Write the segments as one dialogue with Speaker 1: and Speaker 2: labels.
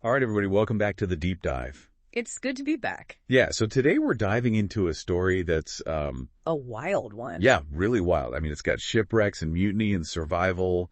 Speaker 1: All right, everybody, welcome back to the deep dive.
Speaker 2: It's good to be back.
Speaker 1: Yeah, so today we're diving into a story that's,
Speaker 2: A wild one.
Speaker 1: yeah, really wild. I mean, it's got shipwrecks and mutiny and survival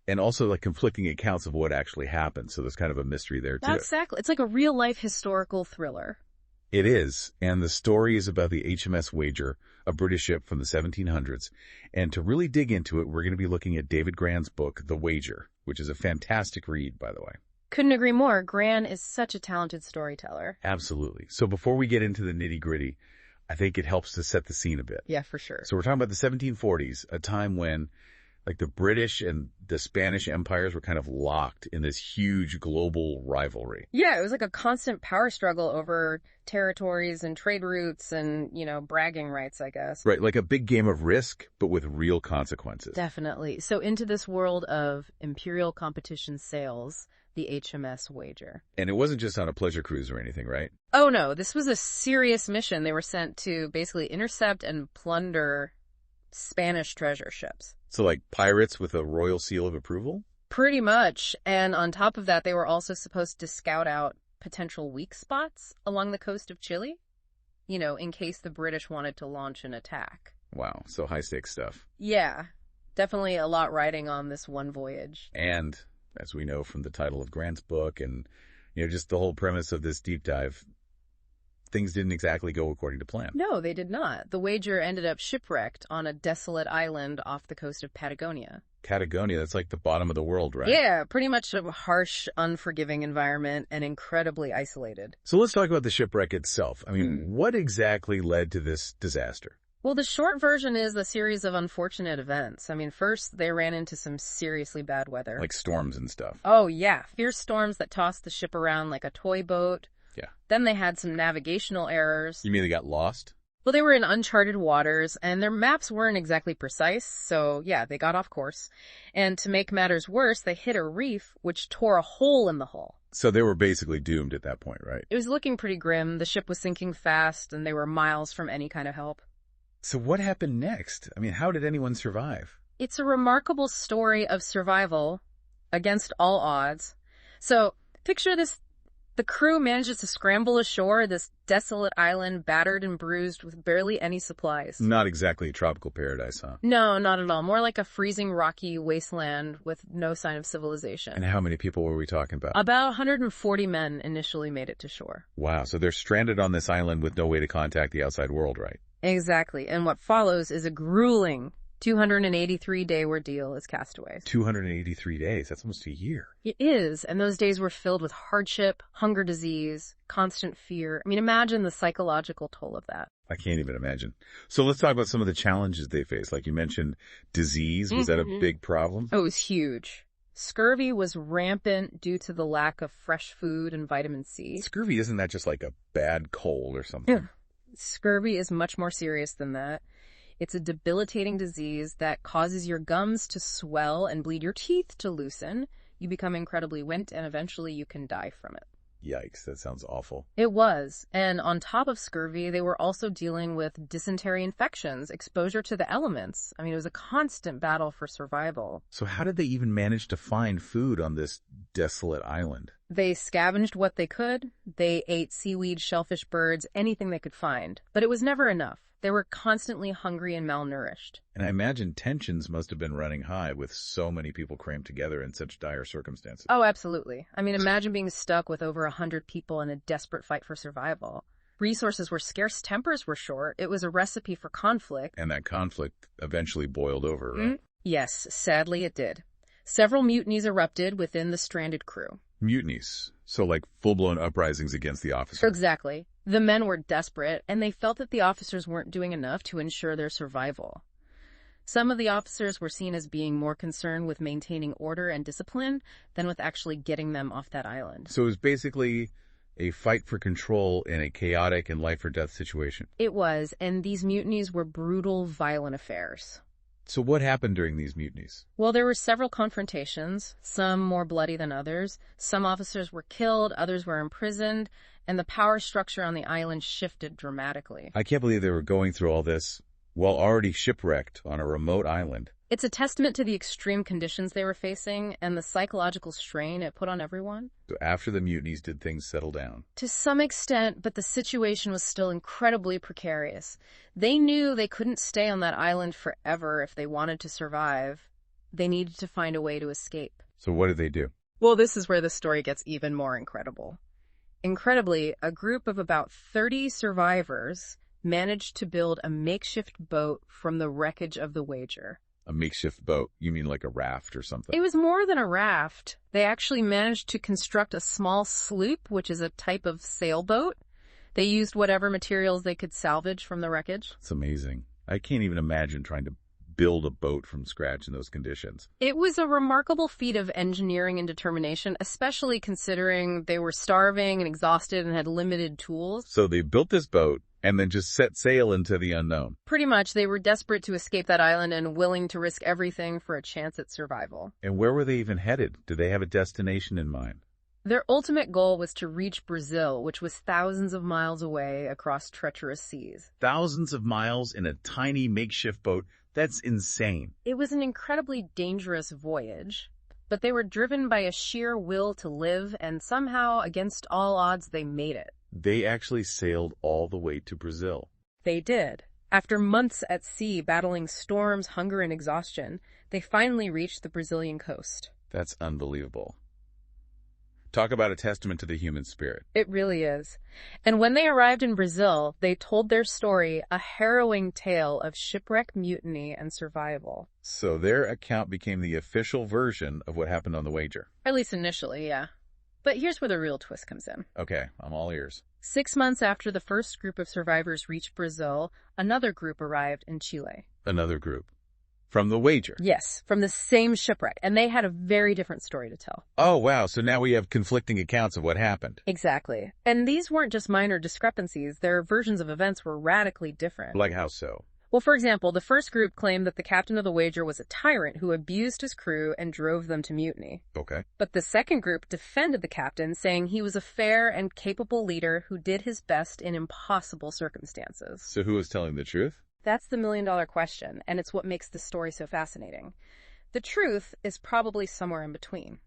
Speaker 1: and also like conflicting accounts of what actually happened. So there's kind of a mystery there, too.
Speaker 2: Exactly. It's like a real-life historical thriller.
Speaker 1: It is. And the story is about the HMS Wager, a British ship from the 1700s. And to really dig into it, we're going to be looking at David Grann's book, The Wager, which is a fantastic read, by the way.
Speaker 2: Couldn't agree more. Grann is such a talented storyteller.
Speaker 1: Absolutely. So before we get into the nitty-gritty, I think it helps to set the scene a bit.
Speaker 2: Yeah, for sure.
Speaker 1: So we're talking about the 1740s, a time when like the British and the Spanish empires were kind of locked in this huge global rivalry.
Speaker 2: Yeah, it was like a constant power struggle over territories and trade routes and, bragging rights, I guess.
Speaker 1: Right, like a big game of Risk, but with real consequences.
Speaker 2: Definitely. So into this world of imperial competition sails the HMS Wager.
Speaker 1: And it wasn't just on a pleasure cruise or anything, right?
Speaker 2: Oh no, this was a serious mission. They were sent to basically intercept and plunder Spanish treasure ships.
Speaker 1: So like pirates with a royal seal of approval?
Speaker 2: Pretty much. And on top of that, they were also supposed to scout out potential weak spots along the coast of Chile, in case the British wanted to launch an attack.
Speaker 1: Wow, so high stakes stuff.
Speaker 2: Yeah, definitely a lot riding on this one voyage.
Speaker 1: And as we know from the title of Grant's book and, just the whole premise of this deep dive, things didn't exactly go according to plan.
Speaker 2: No, they did not. The Wager ended up shipwrecked on a desolate island off the coast of Patagonia.
Speaker 1: Patagonia, that's like the bottom of the world, right?
Speaker 2: Yeah, pretty much a harsh, unforgiving environment and incredibly isolated.
Speaker 1: So let's talk about the shipwreck itself. I mean, what exactly led to this disaster?
Speaker 2: Well, the short version is a series of unfortunate events. I mean, first, they ran into some seriously bad weather.
Speaker 1: Like storms and stuff.
Speaker 2: Oh, yeah. Fierce storms that tossed the ship around like a toy boat.
Speaker 1: Yeah.
Speaker 2: Then they had some navigational errors.
Speaker 1: You mean they got lost?
Speaker 2: Well, they were in uncharted waters, and their maps weren't exactly precise, so yeah, they got off course. And to make matters worse, they hit a reef, which tore a hole in the hull.
Speaker 1: So they were basically doomed at that point, right?
Speaker 2: It was looking pretty grim. The ship was sinking fast, and they were miles from any kind of help.
Speaker 1: So what happened next? I mean, how did anyone survive?
Speaker 2: It's a remarkable story of survival against all odds. So, picture this. The crew manages to scramble ashore this desolate island, battered and bruised with barely any supplies.
Speaker 1: Not exactly a tropical paradise, huh?
Speaker 2: No, not at all. More like a freezing rocky wasteland with no sign of civilization.
Speaker 1: And how many people were we talking about?
Speaker 2: About 140 men initially made it to shore.
Speaker 1: Wow, so they're stranded on this island with no way to contact the outside world, right?
Speaker 2: Exactly. And what follows is a grueling 283-day ordeal as castaways.
Speaker 1: 283 days. That's almost a year.
Speaker 2: It is. And those days were filled with hardship, hunger, disease, constant fear. I mean, imagine the psychological toll of that.
Speaker 1: I can't even imagine. So let's talk about some of the challenges they faced. Like you mentioned, disease. Was that a big problem?
Speaker 2: Oh, it was huge. Scurvy was rampant due to the lack of fresh food and vitamin C.
Speaker 1: Scurvy, isn't that just like a bad cold or something?
Speaker 2: Yeah. Scurvy is much more serious than that. It's a debilitating disease that causes your gums to swell and bleed your teeth to loosen. You become incredibly wet, and eventually you can die from it.
Speaker 1: Yikes, that sounds awful.
Speaker 2: It was. And on top of scurvy, they were also dealing with dysentery infections, exposure to the elements. I mean, it was a constant battle for survival.
Speaker 1: So how did they even manage to find food on this desolate island?
Speaker 2: They scavenged what they could. They ate seaweed, shellfish, birds, anything they could find. But it was never enough. They were constantly hungry and malnourished.
Speaker 1: And I imagine tensions must have been running high with so many people crammed together in such dire circumstances.
Speaker 2: Oh, absolutely. I mean, imagine being stuck with over 100 people in a desperate fight for survival. Resources were scarce, tempers were short. It was a recipe for conflict.
Speaker 1: And that conflict eventually boiled over, right?
Speaker 2: Yes, sadly it did. Several mutinies erupted within the stranded crew.
Speaker 1: Mutinies. So like full-blown uprisings against the officers.
Speaker 2: Exactly. The men were desperate, and they felt that the officers weren't doing enough to ensure their survival. Some of the officers were seen as being more concerned with maintaining order and discipline than with actually getting them off that island.
Speaker 1: So it was basically a fight for control in a chaotic and life-or-death situation.
Speaker 2: It was, and these mutinies were brutal, violent affairs.
Speaker 1: So what happened during these mutinies?
Speaker 2: Well, there were several confrontations, some more bloody than others. Some officers were killed, others were imprisoned, and the power structure on the island shifted dramatically.
Speaker 1: I can't believe they were going through all this while already shipwrecked on a remote island.
Speaker 2: It's a testament to the extreme conditions they were facing and the psychological strain it put on everyone.
Speaker 1: So after the mutinies, did things settle down?
Speaker 2: To some extent, but the situation was still incredibly precarious. They knew they couldn't stay on that island forever if they wanted to survive. They needed to find a way to escape.
Speaker 1: So what did they do?
Speaker 2: Well, this is where the story gets even more incredible. Incredibly, a group of about 30 survivors managed to build a makeshift boat from the wreckage of the Wager.
Speaker 1: A makeshift boat? You mean like a raft or something?
Speaker 2: It was more than a raft. They actually managed to construct a small sloop, which is a type of sailboat. They used whatever materials they could salvage from the wreckage.
Speaker 1: It's amazing. I can't even imagine trying to build a boat from scratch in those conditions.
Speaker 2: It was a remarkable feat of engineering and determination, especially considering they were starving and exhausted and had limited tools.
Speaker 1: So they built this boat and then just set sail into the unknown.
Speaker 2: Pretty much, they were desperate to escape that island and willing to risk everything for a chance at survival.
Speaker 1: And where were they even headed? Did they have a destination in mind?
Speaker 2: Their ultimate goal was to reach Brazil, which was thousands of miles away across treacherous seas.
Speaker 1: Thousands of miles in a tiny makeshift boat? That's insane.
Speaker 2: It was an incredibly dangerous voyage, but they were driven by a sheer will to live, and somehow, against all odds, they made it.
Speaker 1: They actually sailed all the way to Brazil.
Speaker 2: They did. After months at sea battling storms, hunger, and exhaustion, they finally reached the Brazilian coast.
Speaker 1: That's unbelievable. Talk about a testament to the human spirit.
Speaker 2: It really is. And when they arrived in Brazil, they told their story, a harrowing tale of shipwreck, mutiny, and survival.
Speaker 1: So their account became the official version of what happened on the Wager.
Speaker 2: At least initially, yeah. But here's where the real twist comes in.
Speaker 1: Okay, I'm all ears.
Speaker 2: 6 months after the first group of survivors reached Brazil, another group arrived in Chile.
Speaker 1: Another group. From the Wager?
Speaker 2: Yes, from the same shipwreck, and they had a very different story to tell.
Speaker 1: Oh, wow, so now we have conflicting accounts of what happened.
Speaker 2: Exactly. And these weren't just minor discrepancies, their versions of events were radically different.
Speaker 1: Like how so?
Speaker 2: Well, for example, the first group claimed that the captain of the Wager was a tyrant who abused his crew and drove them to mutiny.
Speaker 1: Okay.
Speaker 2: But the second group defended the captain, saying he was a fair and capable leader who did his best in impossible circumstances.
Speaker 1: So who was telling the truth?
Speaker 2: That's the million-dollar question, and it's what makes the story so fascinating. The truth is probably somewhere in between.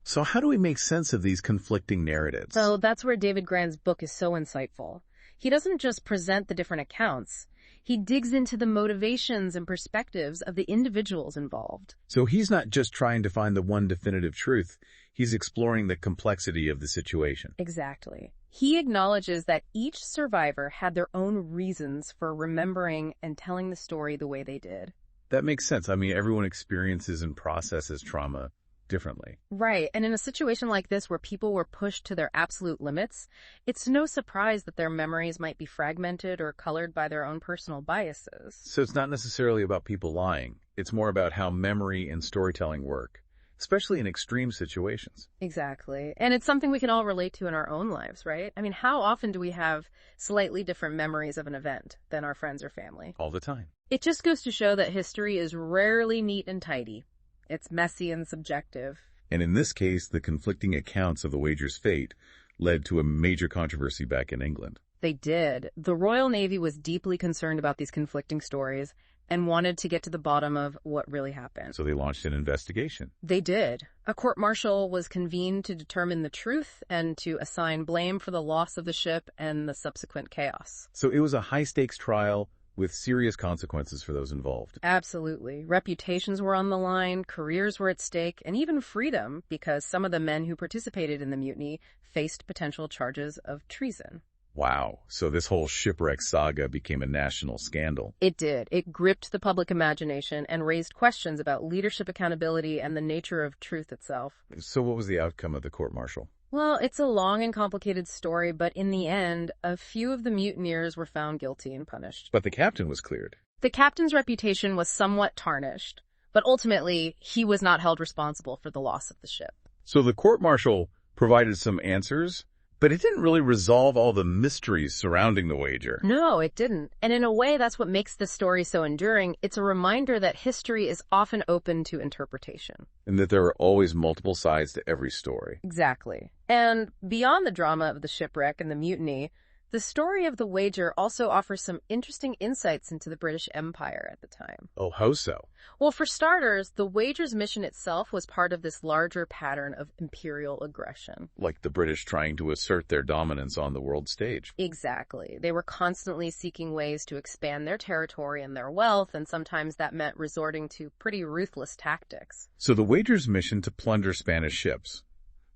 Speaker 1: So how do we make sense of these conflicting narratives?
Speaker 2: So that's where David Grann's book is so insightful. He doesn't just present the different accounts. He digs into the motivations and perspectives of the individuals involved.
Speaker 1: So he's not just trying to find the one definitive truth. He's exploring the complexity of the situation.
Speaker 2: Exactly. He acknowledges that each survivor had their own reasons for remembering and telling the story the way they did.
Speaker 1: That makes sense. I mean, everyone experiences and processes trauma differently.
Speaker 2: Right. And in a situation like this where people were pushed to their absolute limits, it's no surprise that their memories might be fragmented or colored by their own personal biases.
Speaker 1: So it's not necessarily about people lying. It's more about how memory and storytelling work, especially in extreme situations.
Speaker 2: Exactly. And it's something we can all relate to in our own lives, right? I mean, how often do we have slightly different memories of an event than our friends or family?
Speaker 1: All the time.
Speaker 2: It just goes to show that history is rarely neat and tidy. It's messy and subjective.
Speaker 1: And in this case, the conflicting accounts of the Wager's fate led to a major controversy back in England.
Speaker 2: They did. The Royal Navy was deeply concerned about these conflicting stories and wanted to get to the bottom of what really happened.
Speaker 1: So they launched an investigation.
Speaker 2: They did. A court-martial was convened to determine the truth and to assign blame for the loss of the ship and the subsequent chaos.
Speaker 1: So it was a high-stakes trial with serious consequences for those involved.
Speaker 2: Absolutely. Reputations were on the line, careers were at stake, and even freedom, because some of the men who participated in the mutiny faced potential charges of treason.
Speaker 1: Wow. So this whole shipwreck saga became a national scandal.
Speaker 2: It did. It gripped the public imagination and raised questions about leadership accountability and the nature of truth itself.
Speaker 1: So what was the outcome of the court-martial?
Speaker 2: Well, it's a long and complicated story, but in the end, a few of the mutineers were found guilty and punished.
Speaker 1: But the captain was cleared.
Speaker 2: The captain's reputation was somewhat tarnished, but ultimately, he was not held responsible for the loss of the ship.
Speaker 1: So the court-martial provided some answers, but it didn't really resolve all the mysteries surrounding the Wager.
Speaker 2: No, it didn't. And in a way, that's what makes this story so enduring. It's a reminder that history is often open to interpretation.
Speaker 1: And that there are always multiple sides to every story.
Speaker 2: Exactly. And beyond the drama of the shipwreck and the mutiny, The story of the Wager also offers some interesting insights into the British Empire at the time.
Speaker 1: Oh, how so?
Speaker 2: Well, for starters, the Wager's mission itself was part of this larger pattern of imperial aggression.
Speaker 1: Like the British trying to assert their dominance on the world stage.
Speaker 2: Exactly. They were constantly seeking ways to expand their territory and their wealth, and sometimes that meant resorting to pretty ruthless tactics.
Speaker 1: So the Wager's mission to plunder Spanish ships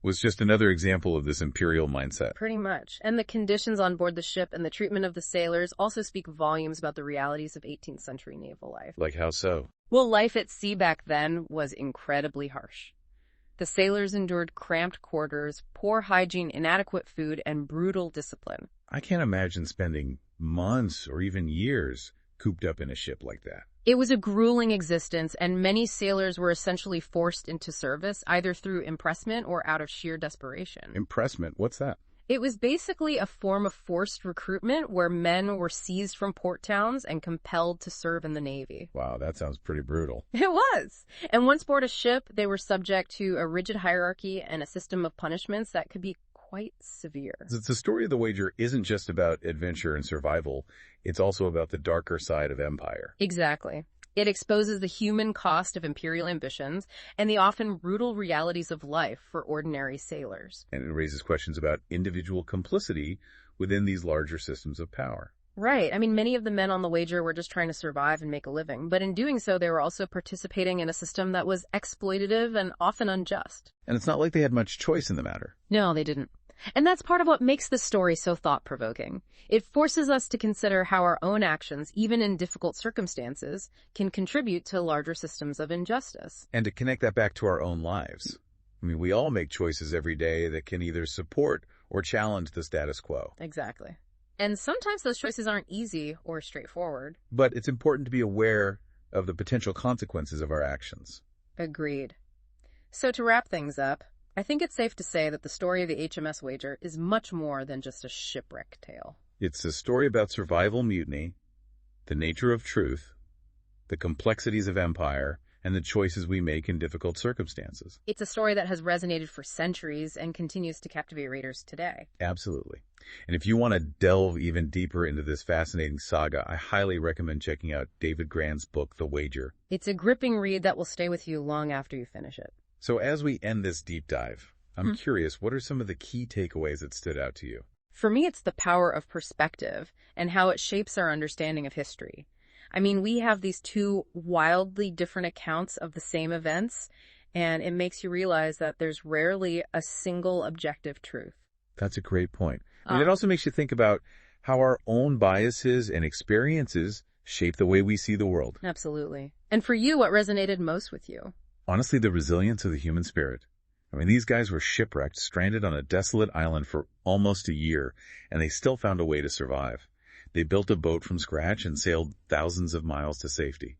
Speaker 1: was just another example of this imperial mindset.
Speaker 2: Pretty much. And the conditions on board the ship and the treatment of the sailors also speak volumes about the realities of 18th century naval life.
Speaker 1: Like how so?
Speaker 2: Well, life at sea back then was incredibly harsh. The sailors endured cramped quarters, poor hygiene, inadequate food, and brutal discipline.
Speaker 1: I can't imagine spending months or even years cooped up in a ship like that.
Speaker 2: It was a grueling existence, and many sailors were essentially forced into service, either through impressment or out of sheer desperation.
Speaker 1: Impressment? What's that?
Speaker 2: It was basically a form of forced recruitment where men were seized from port towns and compelled to serve in the Navy.
Speaker 1: Wow, that sounds pretty brutal.
Speaker 2: It was. And once aboard a ship, they were subject to a rigid hierarchy and a system of punishments that could be quite severe.
Speaker 1: The story of the Wager isn't just about adventure and survival. It's also about the darker side of empire.
Speaker 2: Exactly. It exposes the human cost of imperial ambitions and the often brutal realities of life for ordinary sailors.
Speaker 1: And it raises questions about individual complicity within these larger systems of power.
Speaker 2: Right. I mean, many of the men on the Wager were just trying to survive and make a living, but in doing so, they were also participating in a system that was exploitative and often unjust.
Speaker 1: And it's not like they had much choice in the matter.
Speaker 2: No, they didn't. And that's part of what makes this story so thought-provoking. It forces us to consider how our own actions, even in difficult circumstances, can contribute to larger systems of injustice.
Speaker 1: And to connect that back to our own lives. I mean, we all make choices every day that can either support or challenge the status quo.
Speaker 2: Exactly. And sometimes those choices aren't easy or straightforward.
Speaker 1: But it's important to be aware of the potential consequences of our actions.
Speaker 2: Agreed. So to wrap things up, I think it's safe to say that the story of the HMS Wager is much more than just a shipwreck tale.
Speaker 1: It's a story about survival, mutiny, the nature of truth, the complexities of empire, and the choices we make in difficult circumstances.
Speaker 2: It's a story that has resonated for centuries and continues to captivate readers today.
Speaker 1: Absolutely. And if you want to delve even deeper into this fascinating saga, I highly recommend checking out David Grann's book, The Wager.
Speaker 2: It's a gripping read that will stay with you long after you finish it.
Speaker 1: So as we end this deep dive, I'm curious, what are some of the key takeaways that stood out to you?
Speaker 2: For me, it's the power of perspective and how it shapes our understanding of history. I mean, we have these two wildly different accounts of the same events, and it makes you realize that there's rarely a single objective truth.
Speaker 1: That's a great point. And it also makes you think about how our own biases and experiences shape the way we see the world.
Speaker 2: Absolutely. And for you, what resonated most with you?
Speaker 1: Honestly, the resilience of the human spirit. I mean, these guys were shipwrecked, stranded on a desolate island for almost a year, and they still found a way to survive. They built a boat from scratch and sailed thousands of miles to safety.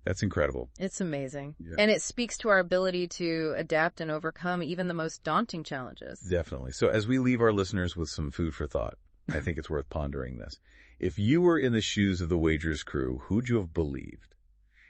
Speaker 1: That's incredible.
Speaker 2: It's amazing.
Speaker 1: Yeah.
Speaker 2: And it speaks to our ability to adapt and overcome even the most daunting challenges.
Speaker 1: Definitely. So as we leave our listeners with some food for thought, I think it's worth pondering this. If you were in the shoes of the Wager's crew, who'd you have believed?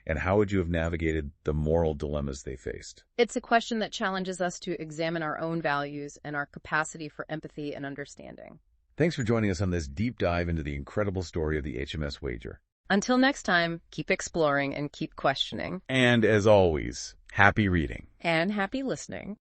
Speaker 1: And how would you have navigated the moral dilemmas they faced?
Speaker 2: It's a question that challenges us to examine our own values and our capacity for empathy and understanding.
Speaker 1: Thanks for joining us on this deep dive into the incredible story of the HMS Wager.
Speaker 2: Until next time, keep exploring and keep questioning.
Speaker 1: And as always, happy reading.
Speaker 2: And happy listening.